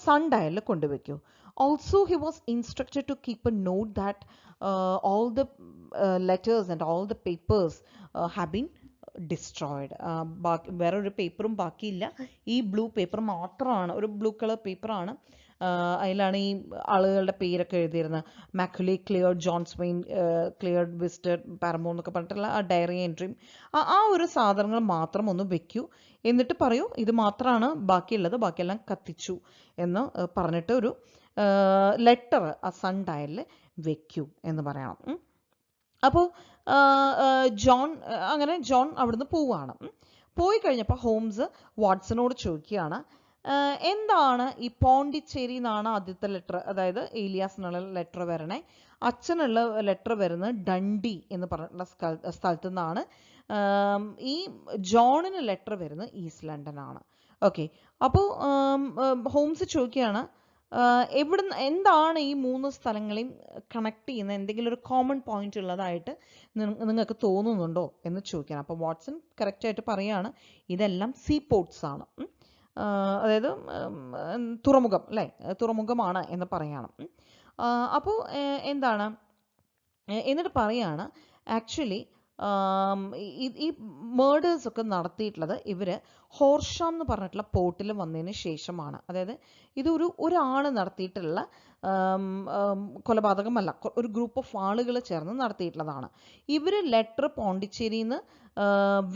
സൺ ഡയലിൽ കൊണ്ടുവയ്ക്കൂ. Also, he was instructed to keep a note that all the letters and all the papers have been destroyed. വേറെ ഒരു പേപ്പറും ബാക്കിയില്ല, ഈ ബ്ലൂ പേപ്പർ മാത്രമാണ്, ഒരു ബ്ലൂ കളർ പേപ്പറാണ്, അതിലാണ് ഈ ആളുകളുടെ പേരൊക്കെ എഴുതിയിരുന്നത്. മാക്കുലി ക്ലിയർഡ്, ജോൺ സ്വെയിൻ ക്ലിയർഡ്, വിസ്റ്റർ പാരമോ എന്നൊക്കെ പറഞ്ഞിട്ടുള്ള ആ ഡയറി എൻട്രിയും ആ ഒരു സാധനങ്ങൾ മാത്രം ഒന്ന് വെക്കൂ, എന്നിട്ട് പറയൂ ഇത് മാത്രമാണ് ബാക്കിയുള്ളത്, ബാക്കിയെല്ലാം കത്തിച്ചു എന്ന് പറഞ്ഞിട്ട് ഒരു ലെറ്റർ ആ സൺ ഡയലിൽ വെക്കൂ എന്ന് പറയണം. അപ്പോൾ ജോൺ അവിടുന്ന് പോവുകയാണ്. പോയി കഴിഞ്ഞപ്പോൾ ഹോംസ് വാട്സണോട് ചോദിക്കുകയാണ്, എന്താണ് ഈ പോണ്ടിച്ചേരി എന്നാണ് ആദ്യത്തെ ലെറ്റർ, അതായത് ഏലിയാസിനുള്ള ലെറ്റർ വരണേ, അച്ഛനുള്ള ലെറ്റർ വരുന്നത് ഡണ്ടി എന്ന് പറഞ്ഞിട്ടുള്ള സ്ഥലത്തു നിന്നാണ്, ഈ ജോണിന് ലെറ്റർ വരുന്നത് ഈസ്റ്റ് ലണ്ടൻ ആണ്. ഓക്കെ, അപ്പോൾ ഹോംസ് ചോദിക്കുകയാണ്, എവിടുന്ന് എന്താണ് ഈ 3 സ്ഥലങ്ങളെയും കണക്ട് ചെയ്യുന്ന എന്തെങ്കിലും ഒരു കോമൺ പോയിന്റ് ഉള്ളതായിട്ട് നിങ്ങൾക്ക് തോന്നുന്നുണ്ടോ എന്ന് ചോദിക്കണം. അപ്പോൾ വാട്സൺ കറക്റ്റായിട്ട് പറയുകയാണ്, ഇതെല്ലാം സീ പോർട്ട്സ് ആണ്, അതായത് തുറമുഖം അല്ലേ, തുറമുഖമാണ് എന്ന് പറയണം. അപ്പോൾ എന്താണ് എന്നിട്ട് പറയാണ്, ആക്ച്വലി ഈ മേർഡേഴ്സ് ഒക്കെ നടത്തിയിട്ടുള്ളത് ഇവർ ഹോർഷാം എന്ന് പറഞ്ഞിട്ടുള്ള പോർട്ടിൽ വന്നതിന് ശേഷമാണ്. അതായത് ഇത് ഒരാൾ നടത്തിയിട്ടുള്ള കൊലപാതകമല്ല, ഒരു ഗ്രൂപ്പ് ഓഫ് ആളുകൾ ചേർന്ന് നടത്തിയിട്ടുള്ളതാണ്. ഇവർ ലെറ്റർ പോണ്ടിച്ചേരിയിൽ നിന്ന്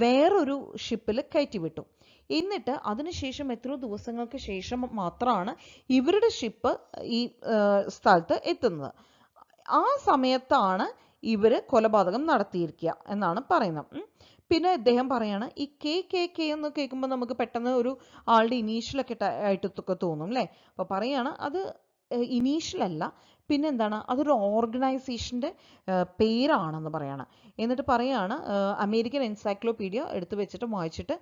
വേറൊരു ഷിപ്പിൽ കയറ്റിവിട്ടു. എന്നിട്ട് അതിനുശേഷം എത്രയോ ദിവസങ്ങൾക്ക് ശേഷം മാത്രമാണ് ഇവരുടെ ഷിപ്പ് ഈ സ്ഥലത്ത് എത്തുന്നത്. ആ സമയത്താണ് ഇവർ കൊലപാതകം നടത്തിയിരിക്കുക എന്നാണ് പറയുന്നത്. പിന്നെ അദ്ദേഹം പറയാണ്, ഈ കെ എന്ന് കേൾക്കുമ്പോൾ നമുക്ക് പെട്ടെന്ന് ഒരു ആളുടെ ഇനീഷ്യലൊക്കെ ആയിട്ടൊക്കെ തോന്നും അല്ലേ. അപ്പോൾ പറയാണ് അത് ഇനീഷ്യൽ അല്ല, പിന്നെ എന്താണ്, അതൊരു ഓർഗനൈസേഷൻ്റെ പേരാണെന്ന് പറയാണ്. എന്നിട്ട് പറയാണ്, അമേരിക്കൻ എൻസൈക്ലോപീഡിയ എടുത്തു വെച്ചിട്ട് വായിച്ചിട്ട്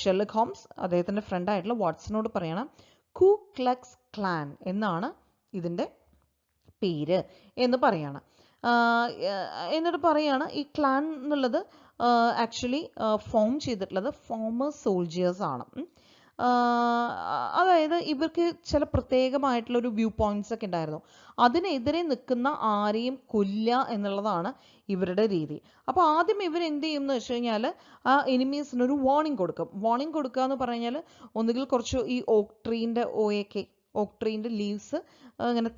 ഷെർലക് ഹോംസ് അദ്ദേഹത്തിൻ്റെ ഫ്രണ്ടായിട്ടുള്ള വാട്സണോട് പറയണം, കു ക്ലക്സ് ക്ലാൻ എന്നാണ് ഇതിൻ്റെ പേര് എന്ന് പറയാണ്. എന്നിട്ട് പറയാണ്, ഈ ക്ലാൻ എന്നുള്ളത് ആക്ച്വലി ഫോം ചെയ്തിട്ടുള്ളത് ഫോമർ സോൾജിയേഴ്സ് ആണ്. അതായത് ഇവർക്ക് ചില പ്രത്യേകമായിട്ടുള്ളൊരു വ്യൂ പോയിന്റ്സ് ഒക്കെ ഉണ്ടായിരുന്നു. അതിനെതിരെ നിൽക്കുന്ന ആരെയും കൊല്ലുക എന്നുള്ളതാണ് ഇവരുടെ രീതി. അപ്പോൾ ആദ്യം ഇവർ എന്ത് ചെയ്യും എന്ന് വെച്ച് കഴിഞ്ഞാൽ ആ എനിമീസിന് ഒരു വാർണിംഗ് കൊടുക്കും. വാർണിംഗ് കൊടുക്കുക എന്ന് പറഞ്ഞാൽ ഒന്നുകിൽ കുറച്ച് ഈ ഓക്ക് ട്രീൻ്റെ ലീവ്സ് ഇങ്ങനെ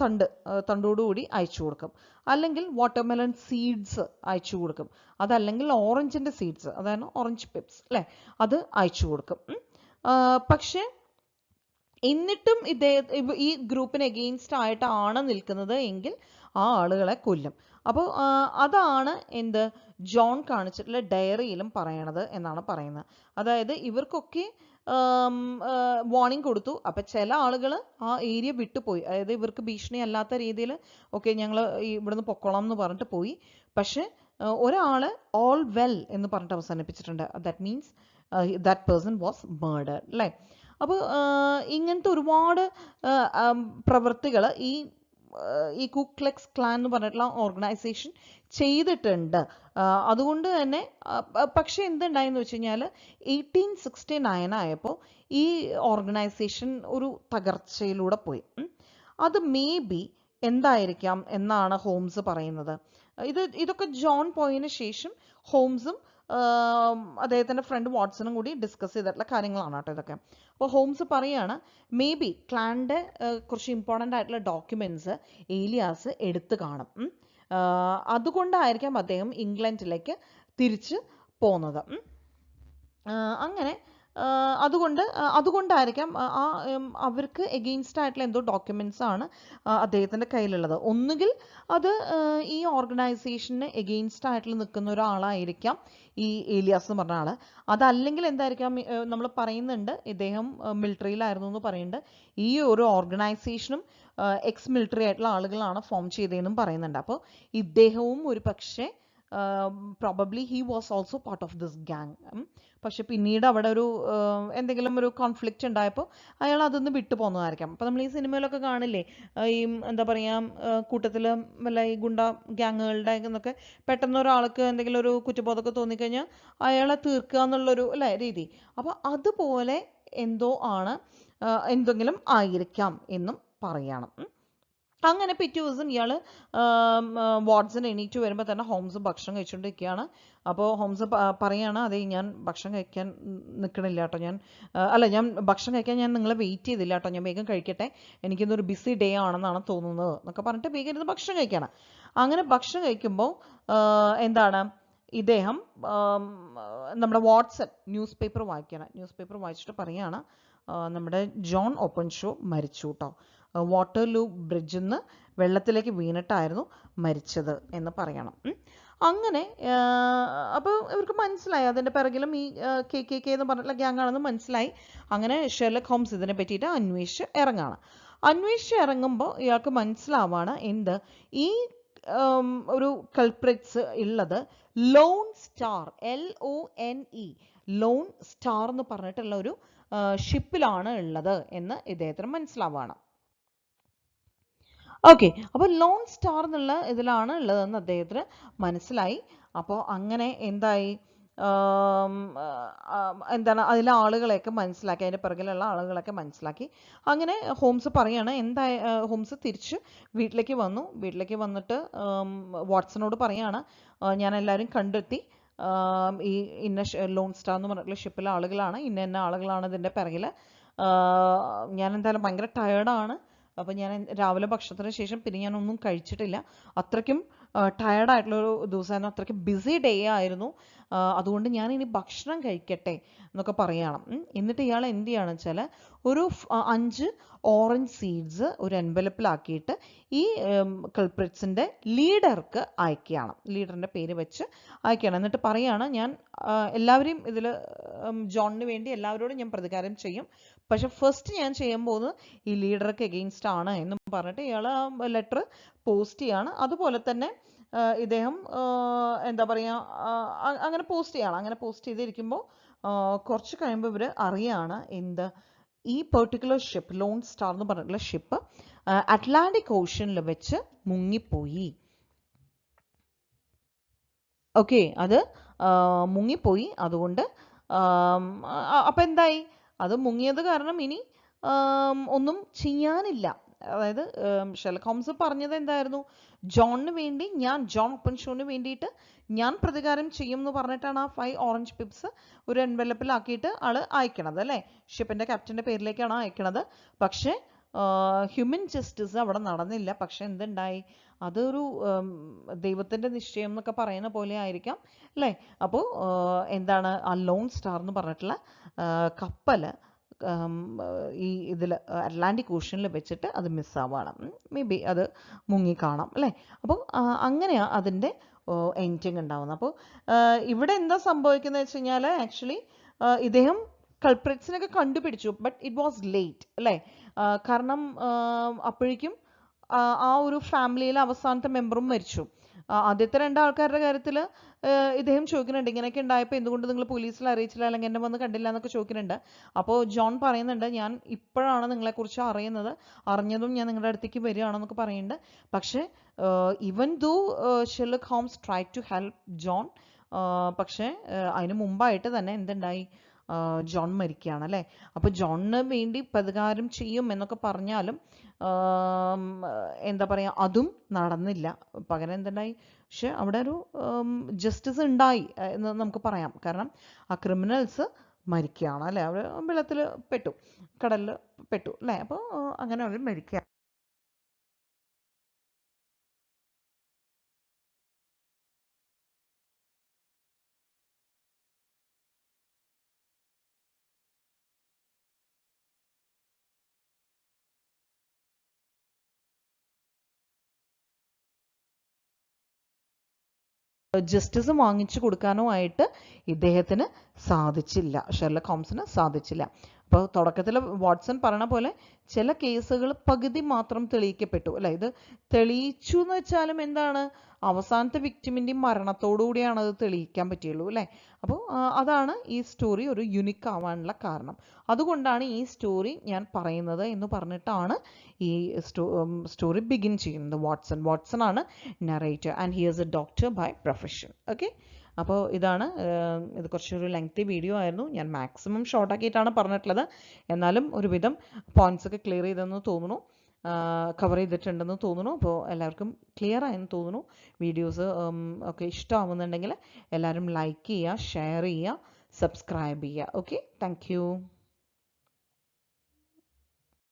തണ്ടോടുകൂടി അയച്ചു കൊടുക്കും, അല്ലെങ്കിൽ വാട്ടർമെലൺ സീഡ്സ് അയച്ചു കൊടുക്കും, അതല്ലെങ്കിൽ ഓറഞ്ചിൻ്റെ സീഡ്സ്, അതായത് ഓറഞ്ച് പിപ്സ് അല്ലേ, അത് അയച്ചു കൊടുക്കും. പക്ഷേ എന്നിട്ടും ഈ ഗ്രൂപ്പിന് എഗെയിൻസ്റ്റ് ആയിട്ടാണ് നിൽക്കുന്നത് എങ്കിൽ ആ ആളുകളെ കൊല്ലും. അപ്പോൾ അതാണ് എന്ത് ജോൺ കാണിച്ചിട്ടുള്ള ഡയറിയിലും പറയണത് എന്നാണ് പറയുന്നത്. അതായത് ഇവർക്കൊക്കെ വാർണിംഗ് കൊടുത്തു. അപ്പം ചില ആളുകൾ ആ ഏരിയ വിട്ടുപോയി, അതായത് ഇവർക്ക് ഭീഷണി അല്ലാത്ത രീതിയിൽ ഓക്കെ ഞങ്ങൾ ഇവിടുന്ന് പൊക്കോളാം എന്ന് പറഞ്ഞിട്ട് പോയി. പക്ഷെ ഒരാൾ ഓൾ വെൽ എന്ന് പറഞ്ഞിട്ട് അവസാനിപ്പിച്ചിട്ടുണ്ട്. That means that person was murder അല്ലേ. അപ്പോൾ ഇങ്ങനത്തെ ഒരുപാട് പ്രവൃത്തികൾ ഈ കു ക്ലക്സ് ക്ലാൻ എന്ന് പറഞ്ഞിട്ടുള്ള ഓർഗനൈസേഷൻ ചെയ്തിട്ടുണ്ട്. അതുകൊണ്ട് തന്നെ പക്ഷെ എന്തുണ്ടായെന്ന് വെച്ച് കഴിഞ്ഞാൽ 1869 ആയപ്പോൾ ഈ ഓർഗനൈസേഷൻ ഒരു തകർച്ചയിലൂടെ പോയി. അത് മേ ബി എന്തായിരിക്കാം എന്നാണ് ഹോംസ് പറയുന്നത്. ഇതൊക്കെ ജോൺ പോയതിന് ശേഷം ഹോംസും അദ്ദേഹത്തിൻ്റെ ഫ്രണ്ട് വാട്സണും കൂടി ഡിസ്കസ് ചെയ്തിട്ടുള്ള കാര്യങ്ങളാണ് കേട്ടോ ഇതൊക്കെ. അപ്പോൾ ഹോംസ് പറയാണ്, മേ ബി ക്ലാൻ്റെ കുറച്ച് ഇമ്പോർട്ടൻ്റ് ആയിട്ടുള്ള ഡോക്യുമെൻറ്റ്സ് ഏലിയാസ് എടുത്തു കാണും. അതുകൊണ്ടായിരിക്കാം അദ്ദേഹം ഇംഗ്ലണ്ടിലേക്ക് തിരിച്ച് പോകുന്നത്. അങ്ങനെ അതുകൊണ്ടായിരിക്കാം അവർക്ക് എഗെയിൻസ്റ്റ് ആയിട്ടുള്ള എന്തോ ഡോക്യുമെൻറ്റ്സ് ആണ് അദ്ദേഹത്തിൻ്റെ കയ്യിലുള്ളത്. ഒന്നുകിൽ അത് ഈ ഓർഗനൈസേഷന് എഗെയിൻസ്റ്റ് ആയിട്ട് നിൽക്കുന്ന ഒരാളായിരിക്കാം ഈ ഏലിയാസ് എന്ന് പറഞ്ഞ ആൾ. അതല്ലെങ്കിൽ എന്തായിരിക്കാം, നമ്മൾ പറയുന്നുണ്ട് ഇദ്ദേഹം മിലിറ്ററിയിലായിരുന്നു എന്ന് പറയുന്നുണ്ട്. ഈ ഒരു ഓർഗനൈസേഷനും എക്സ് മിലിറ്ററി ആയിട്ടുള്ള ആളുകളാണ് ഫോം ചെയ്തതെന്നും പറയുന്നുണ്ട്. അപ്പോൾ ഇദ്ദേഹവും ഒരു പക്ഷേ probably he was also part of this gang. പക്ഷെ പിന്നീട് അവിടെ ഒരു എന്തെങ്കിലും ഒരു കോൺഫ്ലിക്റ്റ് ഉണ്ടായപ്പോൾ അയാൾ അതൊന്ന് വിട്ടു പോകുന്നതായിരിക്കാം. അപ്പോൾ നമ്മൾ ഈ സിനിമയിലൊക്കെ കാണില്ലേ, ഈ എന്താ പറയുക കൂട്ടത്തിൽ വല്ല ഈ ഗുണ്ട ഗ്യാങ്ങുകളുടെ എന്നൊക്കെ പെട്ടെന്ന് ഒരാൾക്ക് എന്തെങ്കിലും ഒരു കുറ്റബോധമൊക്കെ തോന്നിക്കഴിഞ്ഞാൽ അയാളെ തീർക്കുക എന്നുള്ളൊരു അല്ലേ രീതി. അപ്പോൾ അതുപോലെ എന്തോ ആണ്, എന്തെങ്കിലും ആയിരിക്കാം എന്നും പറയണം. അങ്ങനെ പിറ്റേ ദിവസം ഇയാൾ വാട്സൺ എണീറ്റ് വരുമ്പോൾ തന്നെ ഹോംസ് ഭക്ഷണം കഴിച്ചുകൊണ്ടിരിക്കുകയാണ്. അപ്പോൾ ഹോംസ് പറയാണ്, അതെ ഞാൻ ഭക്ഷണം കഴിക്കാൻ നിൽക്കണില്ല കേട്ടോ, ഞാൻ ഭക്ഷണം കഴിക്കാൻ ഞാൻ നിങ്ങളെ വെയിറ്റ് ചെയ്തില്ല കേട്ടോ, ഞാൻ വേഗം കഴിക്കട്ടെ, എനിക്കിന്നൊരു ബിസി ഡേ ആണെന്നാണ് തോന്നുന്നത് എന്നൊക്കെ പറഞ്ഞിട്ട് വേഗം ഇരുന്ന് ഭക്ഷണം കഴിക്കണം. അങ്ങനെ ഭക്ഷണം കഴിക്കുമ്പോൾ എന്താണ് ഇദ്ദേഹം നമ്മുടെ വാട്സൺ ന്യൂസ് പേപ്പർ വായിച്ചിട്ട് പറയാണ്, നമ്മുടെ ജോൺ ഓപ്പൺഷോ മരിച്ചു കേട്ടോ, വാട്ടർലൂ ബ്രിഡ്ജിൽ നിന്ന് വെള്ളത്തിലേക്ക് വീണിട്ടായിരുന്നു മരിച്ചത് എന്ന് പറയണം. അങ്ങനെ അപ്പോൾ ഇവർക്ക് മനസ്സിലായി അതിൻ്റെ പിറകിലും ഈ കെ എന്ന് പറഞ്ഞിട്ടുള്ള ഗ്യാങ് ആണെന്ന് മനസ്സിലായി. അങ്ങനെ ഷെർലക് ഹോംസ് ഇതിനെ പറ്റിയിട്ട് അന്വേഷിച്ച് ഇറങ്ങുമ്പോൾ ഇയാൾക്ക് മനസ്സിലാവാണ് എന്ത്, ഈ ഒരു കൾപ്രിറ്റ്സ് ഉള്ളത് loan star, LONE, loan star എന്ന് പറഞ്ഞിട്ടുള്ള ഒരു ഷിപ്പിലാണ് ഉള്ളത് എന്ന് ഇദ്ദേഹത്തിന് മനസ്സിലാവാണ്. ഓക്കെ, അപ്പോൾ ലോൺ സ്റ്റാർ എന്നുള്ള ഇതിലാണ് ഉള്ളതെന്ന് അദ്ദേഹത്തിന് മനസ്സിലായി. അപ്പോൾ അങ്ങനെ എന്തായി, എന്താണ് അതിലെ ആളുകളെയൊക്കെ മനസ്സിലാക്കി, അതിൻ്റെ പിറകിലുള്ള ആളുകളൊക്കെ മനസ്സിലാക്കി. അങ്ങനെ ഹോംസ് പറയാണ്, ഹോംസ് തിരിച്ച് വീട്ടിലേക്ക് വന്നിട്ട് വാട്സണോട് പറയാണ്, ഞാൻ എല്ലാവരും കണ്ടെത്തി, ഈ ഇന്ന ലോൺ സ്റ്റാർ എന്ന് പറഞ്ഞിട്ടുള്ള ഷിപ്പിലെ ആളുകളാണ്, ഇന്ന ആളുകളാണ് ഇതിൻ്റെ പിറകിൽ, ഞാൻ എന്തായാലും ഭയങ്കര ടയേർഡാണ്, അപ്പോൾ ഞാൻ രാവിലെ ഭക്ഷണത്തിന് ശേഷം പിന്നെ ഞാനൊന്നും കഴിച്ചിട്ടില്ല, അത്രയ്ക്കും ടയേർഡായിട്ടുള്ളൊരു ദിവസമായിരുന്നു, അത്രയ്ക്കും ബിസി ഡേ ആയിരുന്നു, അതുകൊണ്ട് ഞാൻ ഇനി ഭക്ഷണം കഴിക്കട്ടെ എന്നൊക്കെ പറയണം. എന്നിട്ട് ഇയാൾ എന്ത് ചെയ്യുകയാണെന്ന് വെച്ചാൽ ഒരു 5 ഓറഞ്ച് സീഡ്സ് ഒരു എൻവലപ്പിലാക്കിയിട്ട് ഈ കൾപ്രിറ്റ്സിൻ്റെ ലീഡർക്ക് അയക്കുകയാണ്, ലീഡറിൻ്റെ പേര് വെച്ച് അയക്കുകയാണ്. എന്നിട്ട് പറയുകയാണ്, ഞാൻ എല്ലാവരെയും ഇതിൽ ജോണിന് വേണ്ടി എല്ലാവരോടും ഞാൻ പ്രതികാരം ചെയ്യും, പക്ഷെ ഫസ്റ്റ് ഞാൻ ചെയ്യാൻ പോകുന്നത് ഈ ലീഡർക്ക് എഗെയിൻസ്റ്റ് ആണ് എന്നും പറഞ്ഞിട്ട് ഇയാൾ ആ ലെറ്റർ പോസ്റ്റ് ചെയ്യാണ്. അതുപോലെ തന്നെ ഇദ്ദേഹം എന്താ പറയുക, അങ്ങനെ പോസ്റ്റ് ചെയ്തിരിക്കുമ്പോൾ കുറച്ച് കഴിയുമ്പോൾ ഇവർ അറിയാണ് എന്ത്, ഈ പെർട്ടിക്കുലർ ഷിപ്പ് ലോൺ സ്റ്റാർ എന്ന് പറഞ്ഞിട്ടുള്ള ഷിപ്പ് അറ്റ്ലാന്റിക് ഓഷ്യനിൽ വെച്ച് മുങ്ങിപ്പോയി. ഓക്കെ, അത് മുങ്ങിപ്പോയി. അതുകൊണ്ട് അപ്പം എന്തായി, അത് മുങ്ങിയത് കാരണം ഇനി ഒന്നും ചെയ്യാനില്ല. അതായത് ഷെർലക് ഹോംസ് പറഞ്ഞത് എന്തായിരുന്നു, ജോണിന് വേണ്ടി ജോൺ ഓപ്പൺഷോന് വേണ്ടിയിട്ട് ഞാൻ പ്രതികാരം ചെയ്യും എന്ന് പറഞ്ഞിട്ടാണ് ആ 5 ഓറഞ്ച് പിപ്സ് ഒരു എൻവലപ്പിലാക്കിയിട്ട് ആൾ അയക്കണത് അല്ലേ, ഷിപ്പിൻ്റെ ക്യാപ്റ്റൻ്റെ പേരിലേക്കാണ് അയക്കണത്. പക്ഷേ ഹ്യൂമൻ ജസ്റ്റിസ് അവിടെ നടന്നില്ല. പക്ഷെ എന്തുണ്ടായി, അതൊരു ദൈവത്തിൻ്റെ നിശ്ചയം എന്നൊക്കെ പറയുന്ന പോലെ ആയിരിക്കാം അല്ലേ. അപ്പോൾ എന്താണ്, ആ ലോൺ സ്റ്റാർ എന്ന് പറഞ്ഞിട്ടുള്ള കപ്പൽ ഈ ഇതിൽ അറ്റ്ലാന്റിക് ഓഷ്യനിൽ വെച്ചിട്ട് അത് മിസ്സാവാണ്, മേ ബി അത് മുങ്ങിക്കാണാം അല്ലേ. അപ്പോൾ അങ്ങനെയാണ് അതിൻ്റെ എൻഡിങ് ഉണ്ടാവുന്നത്. അപ്പോൾ ഇവിടെ എന്താ സംഭവിക്കുന്നത് വെച്ച് കഴിഞ്ഞാൽ, ആക്ച്വലി ഇദ്ദേഹം കൾപ്രിറ്റ്സിനൊക്കെ കണ്ടുപിടിച്ചു, ബട്ട് ഇറ്റ് വാസ് ലേറ്റ് അല്ലേ. കാരണം അപ്പോഴേക്കും ആ ഒരു ഫാമിലിയിലെ അവസാനത്തെ മെമ്പറും മരിച്ചു. ആദ്യത്തെ 2 ആൾക്കാരുടെ കാര്യത്തിൽ ഇദ്ദേഹം ചോദിക്കുന്നുണ്ട്, ഇങ്ങനെയൊക്കെ ഉണ്ടായപ്പോൾ എന്തുകൊണ്ട് നിങ്ങൾ പോലീസിൽ അറിയിച്ചില്ല, അല്ലെങ്കിൽ എന്നെ വന്ന് കണ്ടില്ല എന്നൊക്കെ ചോദിക്കുന്നുണ്ട്. അപ്പോൾ ജോൺ പറയുന്നുണ്ട്, ഞാൻ ഇപ്പോഴാണ് നിങ്ങളെക്കുറിച്ച് അറിഞ്ഞതും ഞാൻ നിങ്ങളുടെ അടുത്തേക്ക് വരികയാണെന്നൊക്കെ പറയുന്നുണ്ട്. പക്ഷേ even though Sherlock Holmes try to help John, പക്ഷേ അതിന് മുമ്പായിട്ട് തന്നെ എന്തുണ്ടായി, ജോൺ മരിക്കുകയാണ് അല്ലേ. അപ്പോൾ ജോണിന് വേണ്ടി പ്രതികാരം ചെയ്യും എന്നൊക്കെ പറഞ്ഞാലും എന്താ പറയുക, അതും നടന്നില്ല. പകരം എന്തുണ്ടായി, പക്ഷെ അവിടെ ഒരു ജസ്റ്റിസ് ഉണ്ടായി എന്ന് നമുക്ക് പറയാം. കാരണം ആ ക്രിമിനൽസ് മരിക്കുകയാണ് അല്ലേ, അവർ വെള്ളത്തിൽ പെട്ടു, കടലിൽ പെട്ടു അല്ലേ. അപ്പോൾ അങ്ങനെ അവർ മരിക്കുക. ജസ്റ്റിസ് വാങ്ങിച്ചു കൊടുക്കാനോ ആയിട്ട് ഇദ്ദേഹത്തിന് സാധിച്ചില്ല, ഷെർലക് ഹോംസിന് സാധിച്ചില്ല. അപ്പോൾ തുടക്കത്തിൽ വാട്സൺ പറഞ്ഞ പോലെ ചില കേസുകൾ പകുതി മാത്രം തെളിയിക്കപ്പെട്ടു അല്ലേ. ഇത് തെളിയിച്ചു എന്ന് വെച്ചാലും എന്താണ്, അവസാനത്തെ വിക്ടിമിൻ്റെയും മരണത്തോടുകൂടിയാണ് അത് തെളിയിക്കാൻ പറ്റുള്ളൂ അല്ലേ. അപ്പോൾ അതാണ് ഈ സ്റ്റോറി ഒരു യുനിക്ക് ആവാനുള്ള കാരണം. അതുകൊണ്ടാണ് ഈ സ്റ്റോറി ഞാൻ പറയുന്നത് എന്ന് പറഞ്ഞിട്ടാണ് ഈ സ്റ്റോറി ബിഗിൻ ചെയ്യുന്നത്. വാട്സൺ ആണ് narrator and he is a doctor by profession. Okay, അപ്പോൾ ഇതാണ്, ഇത് കുറച്ചൊരു ലെങ്തി വീഡിയോ ആയിരുന്നു, ഞാൻ മാക്സിമം ഷോർട്ടാക്കിയിട്ടാണ് പറഞ്ഞിട്ടുള്ളത്, എന്നാലും ഒരുവിധം പോയിന്റ്സ് ഒക്കെ ക്ലിയർ ചെയ്തെന്ന് തോന്നുന്നു. കവർ ചെയ്തിട്ടുണ്ടെന്ന് തോന്നുന്നു. അപ്പോൾ എല്ലാവർക്കും ക്ലിയർ ആയെന്ന് തോന്നുന്നു. വീഡിയോസ് ഒക്കെ ഇഷ്ടമാവുന്നുണ്ടെങ്കിൽ എല്ലാവരും ലൈക്ക് ചെയ്യുക, ഷെയർ ചെയ്യുക, സബ്സ്ക്രൈബ് ചെയ്യുക. Okay, thank you.